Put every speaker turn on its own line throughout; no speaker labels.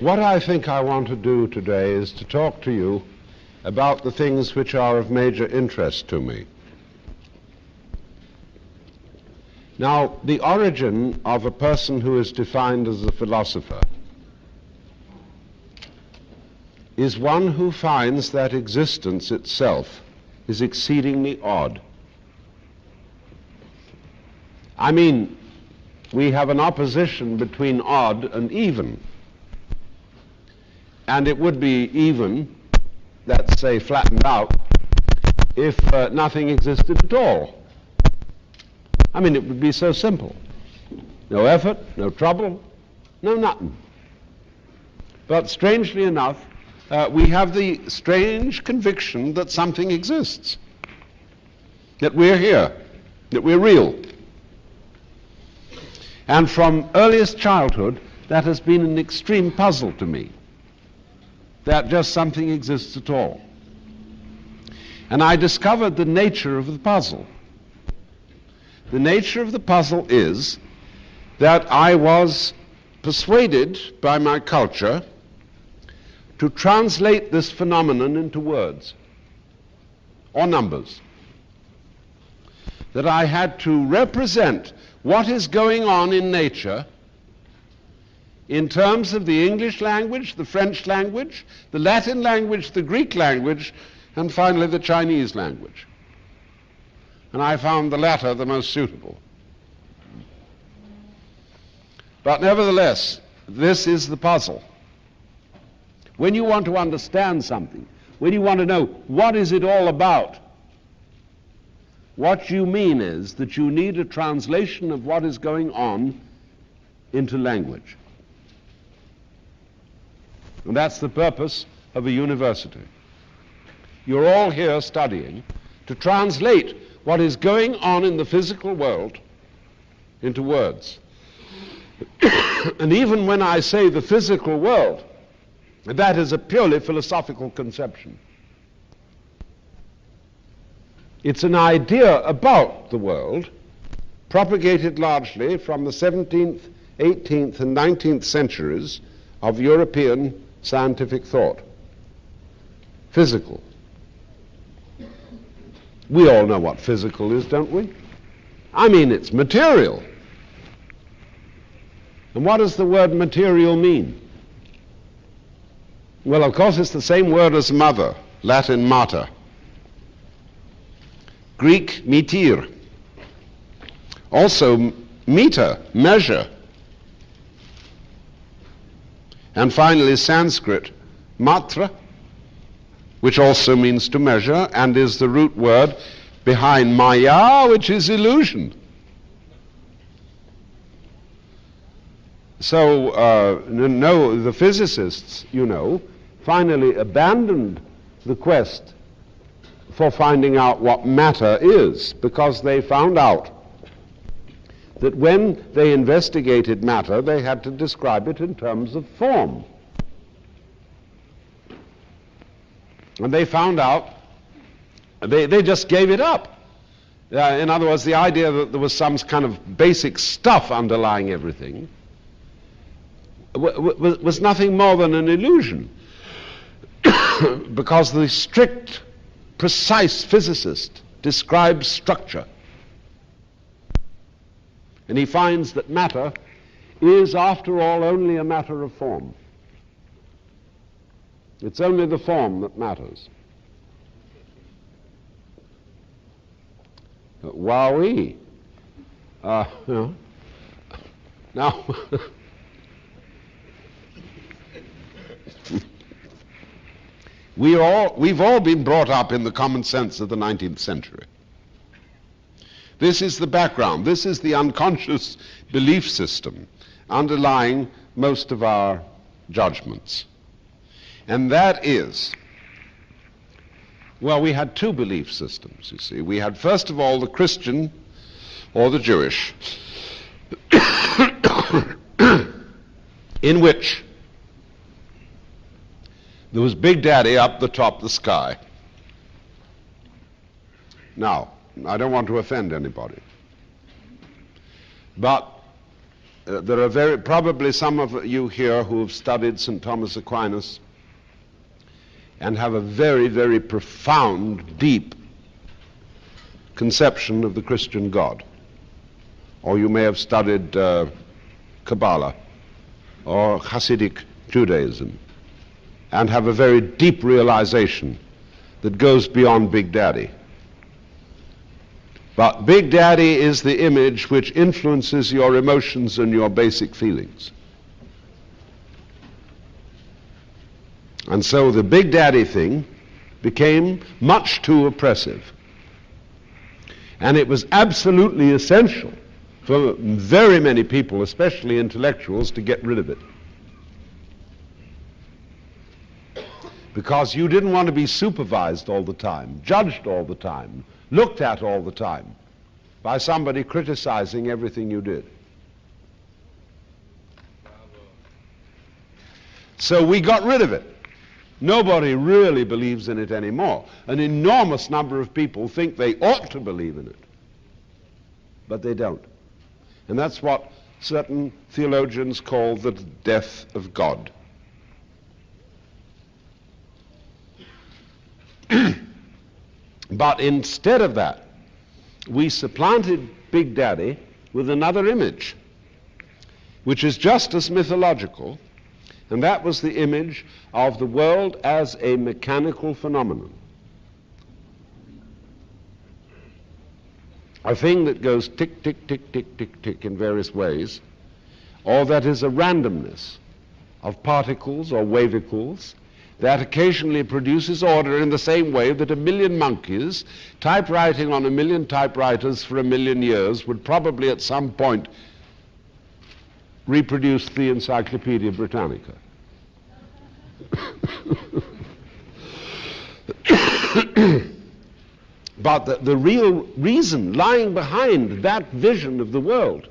What I think I want to do today is to talk to you about the things which are of major interest to me. Now, the origin of a person who is defined as a philosopher is one who finds that existence itself is exceedingly odd. I mean, we have an opposition between odd and even. And it would be even, let's say flattened out, if nothing existed at all. I mean, it would be so simple. No effort, no trouble, no nothing. But strangely enough, we have the strange conviction that something exists, that we're here, that we're real. And from earliest childhood, that has been an extreme puzzle to me, that just something exists at all. And I discovered the nature of the puzzle. The nature of the puzzle is that I was persuaded by my culture to translate this phenomenon into words or numbers. That I had to represent what is going on in nature in terms of the English language, the French language, the Latin language, the Greek language, and finally the Chinese language. And I found the latter the most suitable. But nevertheless, this is the puzzle. When you want to understand something, when you want to know what is it all about, what you mean is that you need a translation of what is going on into language. And that's the purpose of a university. You're all here studying to translate what is going on in the physical world into words. And even when I say the physical world, that is a purely philosophical conception. It's an idea about the world propagated largely from the 17th, 18th, and 19th centuries of European scientific thought. Physical. We all know what physical is, don't we? I mean, it's material. And what does the word material mean? Well, of course, it's the same word as mother, Latin mater. Greek metir. Also meter, measure. And finally Sanskrit, matra, which also means to measure and is the root word behind maya, which is illusion. So, no, the physicists, you know, finally abandoned the quest for finding out what matter is, because they found out that when they investigated matter, they had to describe it in terms of form. And they found out, they just gave it up. In other words, the idea that there was some kind of basic stuff underlying everything was nothing more than an illusion. Because the strict, precise physicist describes structure. And he finds that matter is, after all, only a matter of form. It's only the form that matters. Wowee. You know. Now, we've all been brought up in the common sense of the 19th century. This is the background. This is the unconscious belief system underlying most of our judgments. And that is, well, we had two belief systems, you see. We had, first of all, the Christian or the Jewish, in which there was Big Daddy up the top of the sky. Now, I don't want to offend anybody, but there are probably some of you here who have studied St. Thomas Aquinas and have a very, very profound, deep conception of the Christian God. Or you may have studied Kabbalah or Hasidic Judaism and have a very deep realization that goes beyond Big Daddy. But Big Daddy is the image which influences your emotions and your basic feelings. And so the Big Daddy thing became much too oppressive. And it was absolutely essential for very many people, especially intellectuals, to get rid of it. Because you didn't want to be supervised all the time, judged all the time, looked at all the time by somebody criticizing everything you did. So we got rid of it. Nobody really believes in it anymore. An enormous number of people think they ought to believe in it, but they don't. And that's what certain theologians call the death of God. But instead of that, we supplanted Big Daddy with another image, which is just as mythological, and that was the image of the world as a mechanical phenomenon. A thing that goes tick, tick, tick, tick, tick, tick in various ways, or that is a randomness of particles or wavicles that occasionally produces order in the same way that a million monkeys typewriting on a million typewriters for a million years would probably at some point reproduce the Encyclopedia Britannica. But the real reason lying behind that vision of the world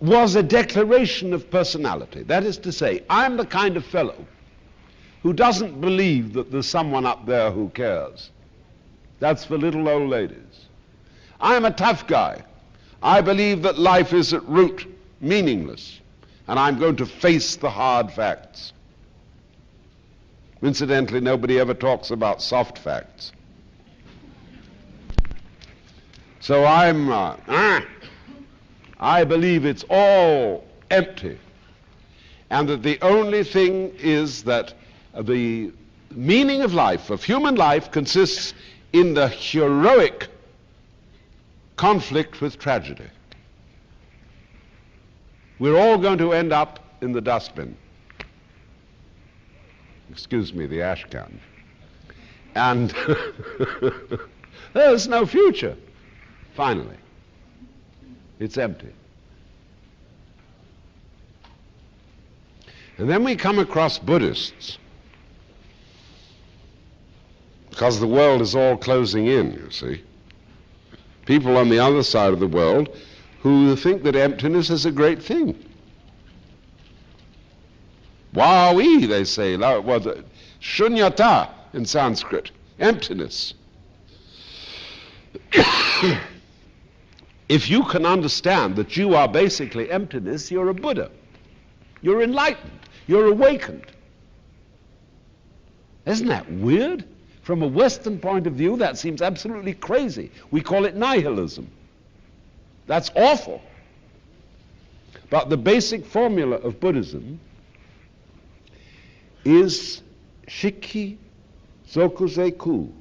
was a declaration of personality. That is to say, I'm the kind of fellow who doesn't believe that there's someone up there who cares. That's for little old ladies. I'm a tough guy. I believe that life is at root meaningless, and I'm going to face the hard facts. Incidentally, nobody ever talks about soft facts. So I believe it's all empty, and that the only thing is that the meaning of life, of human life, consists in the heroic conflict with tragedy. We're all going to end up in the dustbin. Excuse me, the ash can. And there's no future, finally. It's empty. And then we come across Buddhists, because the world is all closing in, you see. People on the other side of the world who think that emptiness is a great thing. Wawi, they say, shunyata in Sanskrit, emptiness. If you can understand that you are basically emptiness, you're a Buddha. You're enlightened. You're awakened. Isn't that weird? From a Western point of view, that seems absolutely crazy. We call it nihilism. That's awful. But the basic formula of Buddhism is shiki sokuze ku.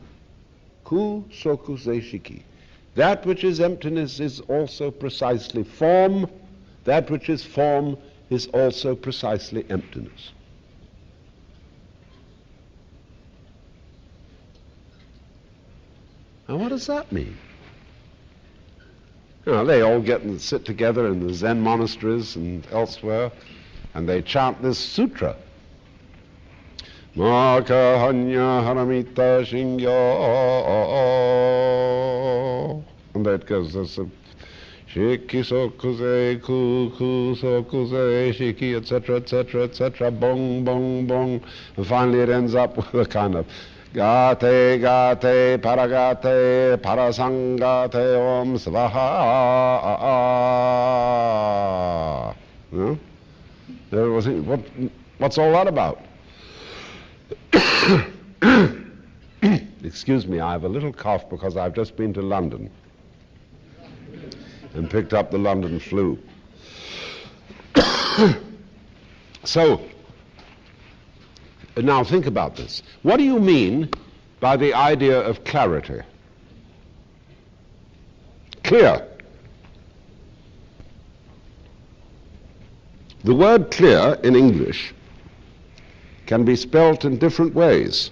Ku sokuze shiki. That which is emptiness is also precisely form. That which is form is also precisely emptiness. Now, what does that mean? You know, they all get and sit together in the Zen monasteries and elsewhere, and they chant this sutra. Maka hanya haramita shingyo. And that goes, that's a shiki sokuze, ku sokuze, shiki, etc., etc., etc., bong, bong, bong. And finally it ends up with a kind of Gate, gate, paragate, parasangate, om svaha. Huh? What's all that about? Excuse me, I have a little cough because I've just been to London and picked up the London flu. So, now think about this. What do you mean by the idea of clarity? Clear. The word clear in English can be spelt in different ways.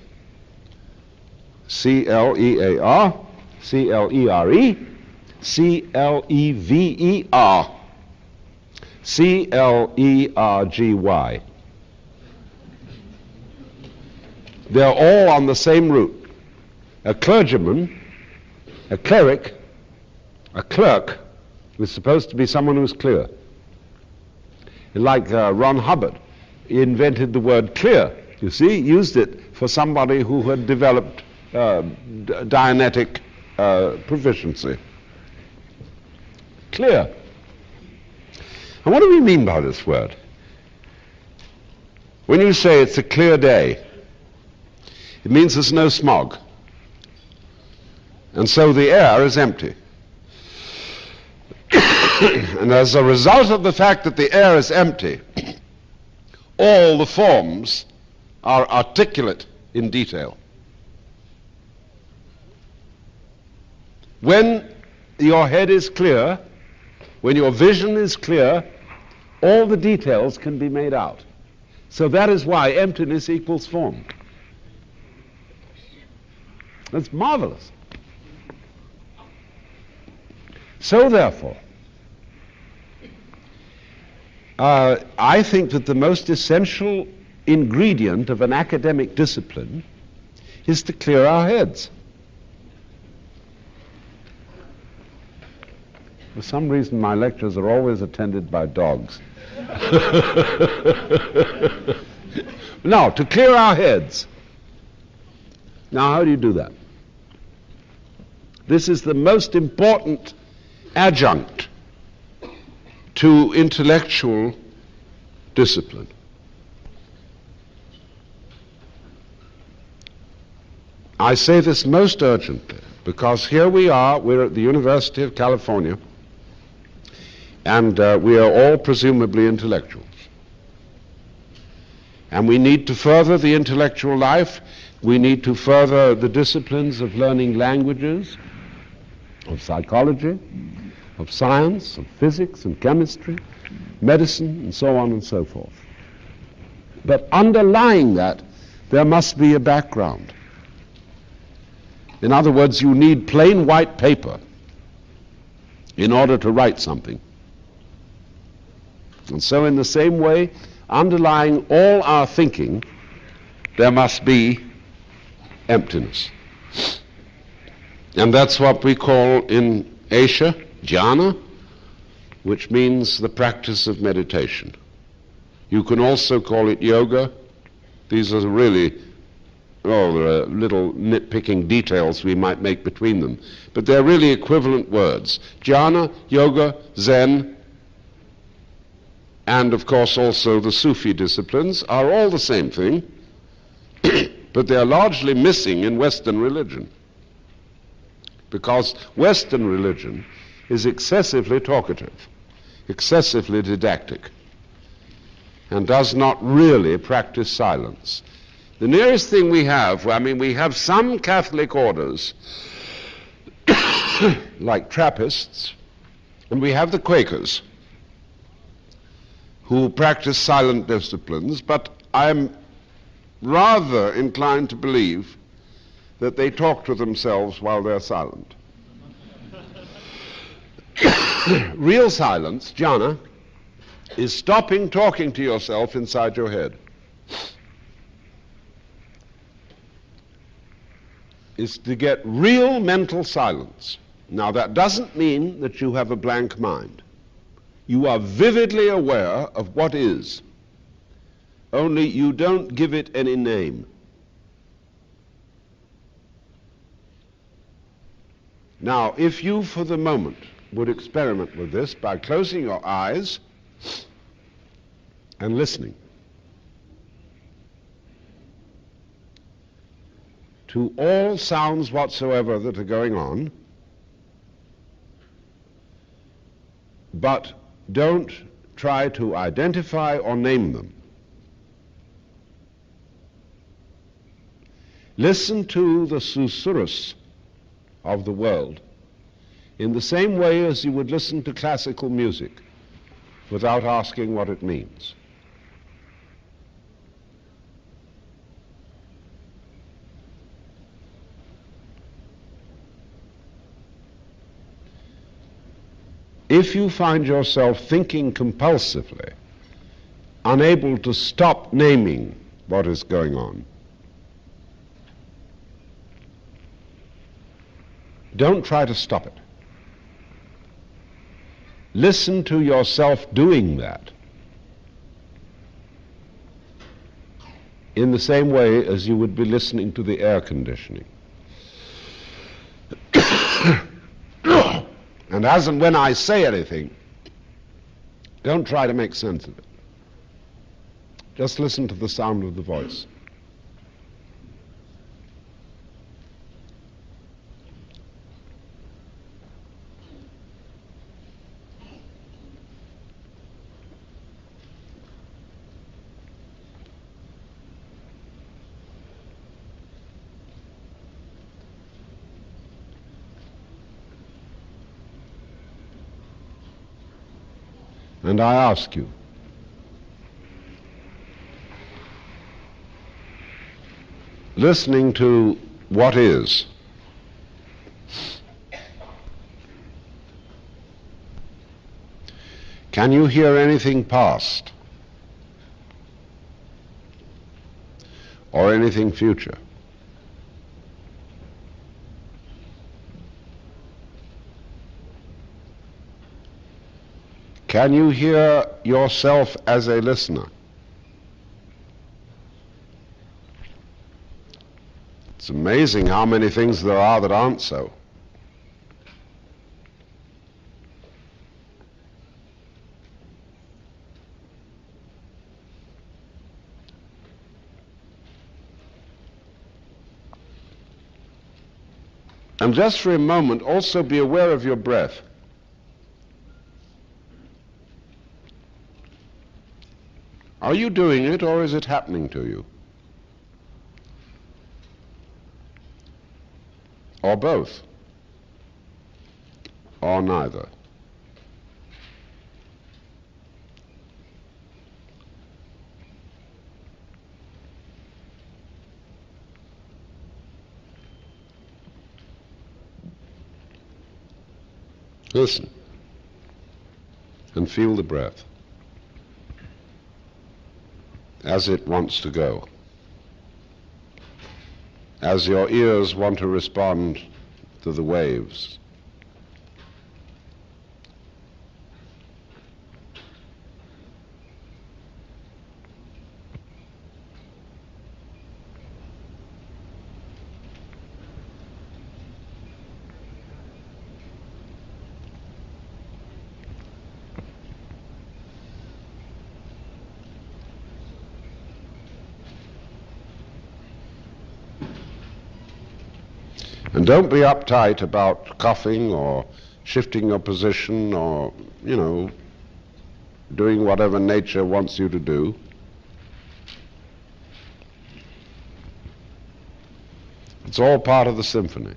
C-L-E-A-R, C-L-E-R-E, C-L-E-V-E-R, C-L-E-R-G-Y. They're all on the same root. A clergyman, a cleric, a clerk is supposed to be someone who's clear. Like Ron Hubbard, he invented the word clear, you see, used it for somebody who had developed Dianetic proficiency. Clear. And what do we mean by this word? When you say it's a clear day, it means there's no smog. And so the air is empty. And as a result of the fact that the air is empty, all the forms are articulate in detail. When your head is clear, when your vision is clear, all the details can be made out. So that is why emptiness equals form. That's marvelous. So therefore, I think that the most essential ingredient of an academic discipline is to clear our heads. For some reason, my lectures are always attended by dogs. No, to clear our heads. Now, how do you do that? This is the most important adjunct to intellectual discipline. I say this most urgently because here we are, we're at the University of California, and we are all presumably intellectuals. And we need to further the intellectual life. We need to further the disciplines of learning languages, of psychology, of science, of physics and chemistry, medicine, and so on and so forth. But underlying that, there must be a background. In other words, you need plain white paper in order to write something. And so in the same way, underlying all our thinking, there must be emptiness. And that's what we call in Asia jhana, which means the practice of meditation. You can also call it yoga. These are really, there are little nitpicking details we might make between them, but they're really equivalent words. Jhana, yoga, Zen, and of course also the Sufi disciplines are all the same thing, but they are largely missing in Western religion, because Western religion is excessively talkative, excessively didactic, and does not really practice silence. The nearest thing we have, we have some Catholic orders, like Trappists, and we have the Quakers, who practice silent disciplines, but I'm rather inclined to believe that they talk to themselves while they're silent. Real silence, jhana, is stopping talking to yourself inside your head. Is to get real mental silence. Now, that doesn't mean that you have a blank mind. You are vividly aware of what is, only you don't give it any name. Now, if you, for the moment, would experiment with this by closing your eyes and listening to all sounds whatsoever that are going on, but don't try to identify or name them. Listen to the susurrus of the world in the same way as you would listen to classical music without asking what it means. If you find yourself thinking compulsively, unable to stop naming what is going on, don't try to stop it. Listen to yourself doing that in the same way as you would be listening to the air conditioning. And as and when I say anything, don't try to make sense of it. Just listen to the sound of the voice. And I ask you, listening to what is, can you hear anything past or anything future? Can you hear yourself as a listener? It's amazing how many things there are that aren't so. And just for a moment, also be aware of your breath. Are you doing it, or is it happening to you? Or both? Or neither? Listen and feel the breath as it wants to go, as your ears want to respond to the waves. And don't be uptight about coughing or shifting your position or, doing whatever nature wants you to do. It's all part of the symphony.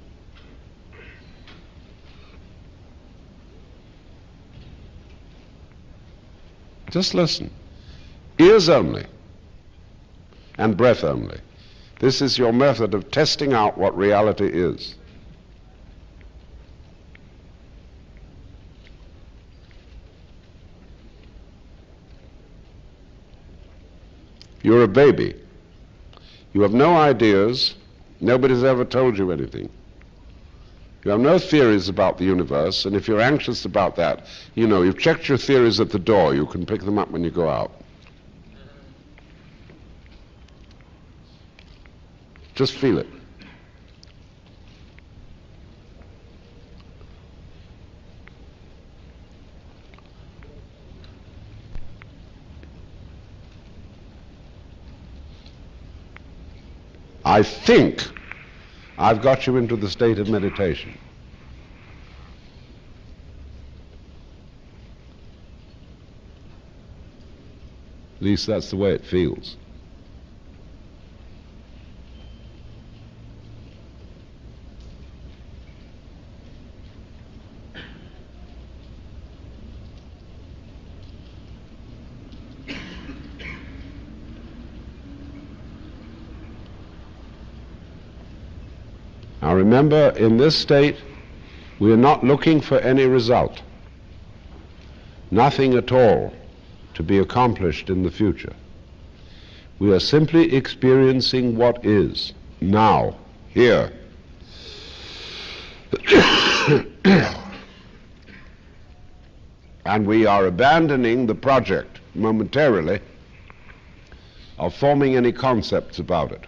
Just listen. Ears only and breath only. This is your method of testing out what reality is. You're a baby. You have no ideas. Nobody's ever told you anything. You have no theories about the universe, and if you're anxious about that, you've checked your theories at the door. You can pick them up when you go out. Just feel it. I think I've got you into the state of meditation. At least that's the way it feels. Now remember, in this state, we are not looking for any result. Nothing at all to be accomplished in the future. We are simply experiencing what is, now, here. And we are abandoning the project, momentarily, of forming any concepts about it.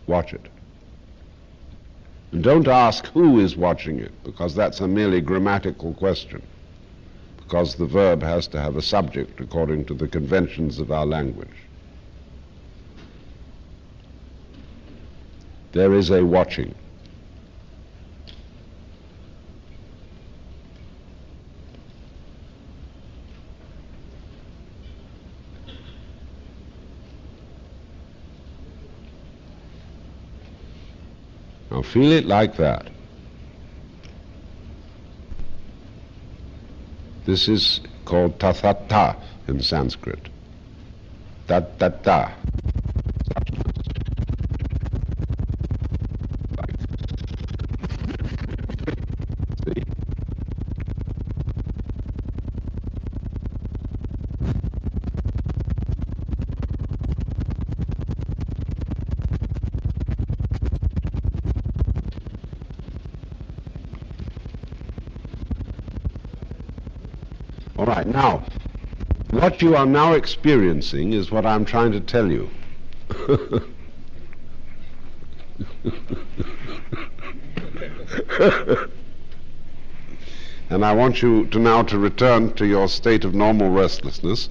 Watch it. And don't ask who is watching it, because that's a merely grammatical question, because the verb has to have a subject according to the conventions of our language. There is a watching. Now feel it like that. This is called tathata in Sanskrit. Tathata. See? All right, now, what you are now experiencing is what I'm trying to tell you. And I want you to now to return to your state of normal restlessness.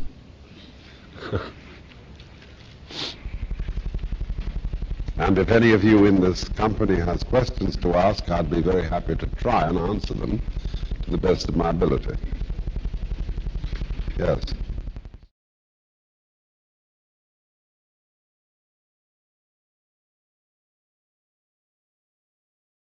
And if any of you in this company has questions to ask, I'd be very happy to try and answer them to the best of my ability. Yes.